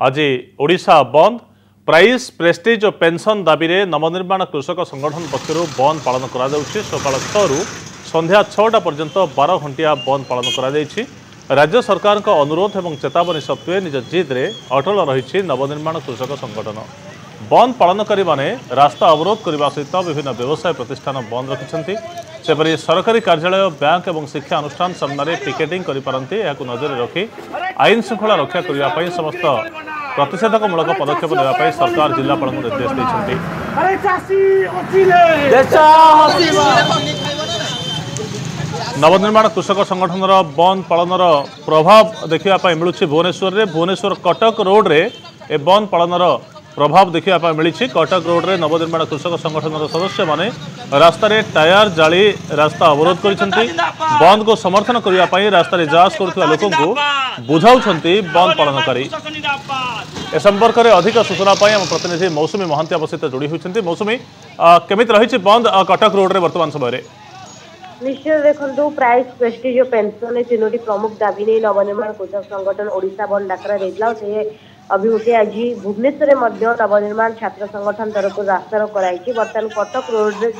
आज ओडिशा बंद price prestige और पेंशन दाबी रे नवनिर्माण कृषक संगठन पक्षर बंद पालन करा सकाल 6 रु संध्या 6टा पर्यंत 12 घंटिया बंद पालन करा राज्य सरकार का अनुरोध और चेतावनी सत्वे निज जिद रे अटल रही नवनिर्माण कृषक संगठन बंद पालनकारी माने रास्ता अवरोध करने सहित विभिन्न व्यवसाय प्रतिष्ठान बंद रखिंट सेपरी सरकारी कार्यालय बैंक और शिक्षा अनुष्ठान सामने पिकेटिंग करपारती नजर रखी आईन श्रृंखला रक्षा करने समस्त प्रतिषेधकमूलक पदक्षेप देवाई सरकार जिलापाल निर्देश नवनिर्माण कृषक संगठन बंद पालनर प्रभाव देखा मिलूँ भुवनेश्वर कटक रोड रे ए बंद पालनर प्रभाव देखा मिली कटक रोड रे नवनिर्माण कृषक संगठन सदस्य माने रास्ता टायर जाली रास्ता अवरोध कर बंद को समर्थन करने रास्ता जांच करुवा लोक बुझाऊं बंद पालनकारी ए संपर्क में अधिक सूचना आम प्रतिनिधि मौसुमी महांती आम सहित जोड़ी होती मौसुमी केमी रही बंद कटक रोड रे वर्तमान समय निश्चय देखो प्राइस प्रेस्टिज और पेंशन तीनोटी प्रमुख दाबी नहीं नवनिर्माण कृषक संगठन ओडिशा बंद डाकरा देता से अभिमुखे आज भुवनेश्वर नवनिर्माण छात्र संगठन तरफ रास्तार कराई बर्तमान कटक रोड से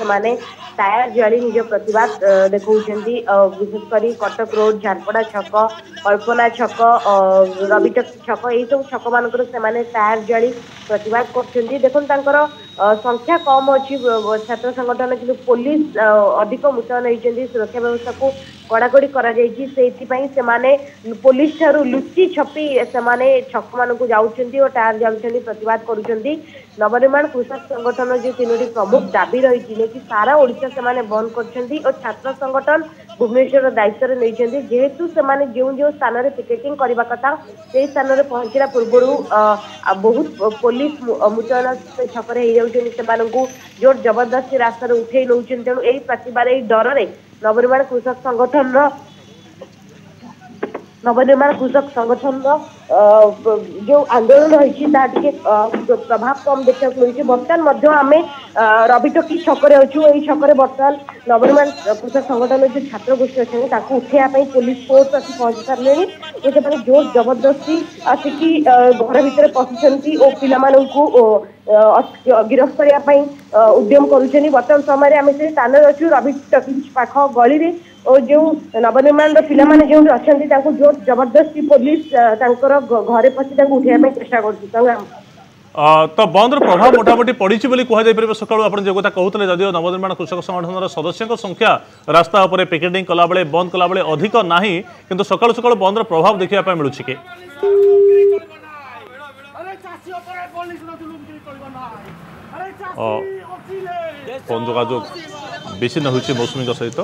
टायर जाली निज प्रतिवाद देखा विशेषकर कटक रोड झारपड़ा छक कल्पना छक रविटक छक यही सब छक मानक टायर जाली प्रतिवाद कर देखो संख्या कम अच्छी छात्र संगठन कि पुलिस अधिक मुतयन होती सुरक्षा व्यवस्था को कड़ाकड़ी कर पुलिस ठारू लुचि छपी से छक मान जाऊँच और टायर जाऊँच प्रतिवाद करुँच नवनिर्माण कृषक संगठन जो तीनोटी प्रमुख दाबी रही कि सारा ओडिशा से बंद कर छात्र संगठन भुवनेश्वर दायित्व नहीं जेहेतु से जो स्थान में पिकेटिंग करने कथा से स्थान में पहुंचला पूर्व बहुत पुलिस मुतयन छक जोर जबरदस्ती रास्ता उठे नौ तेणु यही प्रतिबाद यही डर में नवनिर्माण कृषक संगठन जो आंदोलन रही प्रभाव कम देखा मिली बर्तमान आम रविटकी छकरे अच्छु यही छकरे बर्तमान नवनिर्माण कृषक संगठन जो छात्र गोष्ठी अच्छे उठेबाई पुलिस फोर्स आसी पहुंची सारे से जोर जबरदस्ती आसिकी घर भितर पशिंट और पिला गिरफ्त करने उद्यम करुँच बर्तमान समय आम से स्थान अच्छु रविटकी पाख गली और जो नवनिर्माण पाने जो अच्छा जोर जबरदस्ती पुलिस घरे पशि उठेबाई चेष्टा कर तो बंद प्रभाव मोटामोटी पड़ी कहुपर सकालू आप जो कथा कहते जदिव नवनिर्माण कृषक संगठन सदस्यों संख्या रास्ता उपर पिकेटिंग कला बेले बंद कला बेले अधिक ना किंतु सकालू सकालू बंद प्रभाव देखा मिलूँ कि फोन जोगाजोग विच्छिन्न होती मौसुमी सहित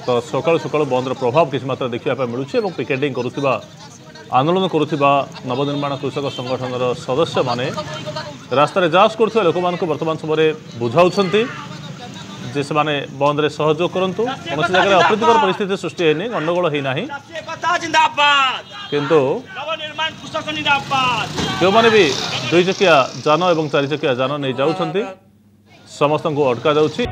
तो सकालू सकालू बंद प्रभाव किसी मात्रा देखा मिलूँ पिकेटिंग करुवा आंदोलन करुवा नवनिर्माण कृषक संगठन सदस्य माने रास्ता जांच करुवा लोक मान बर्तमान समय बुझाऊँ जे से बंद रे सहयोग करूँ कौन जगह अप्रीतिकर परिस्थिति सृष्टि है गंडगोल होना किंतु जो मैंने भी 2 चकिया जान और 4 चकिया जान नहीं जाऊँ समस्त को अटका जाऊँगी।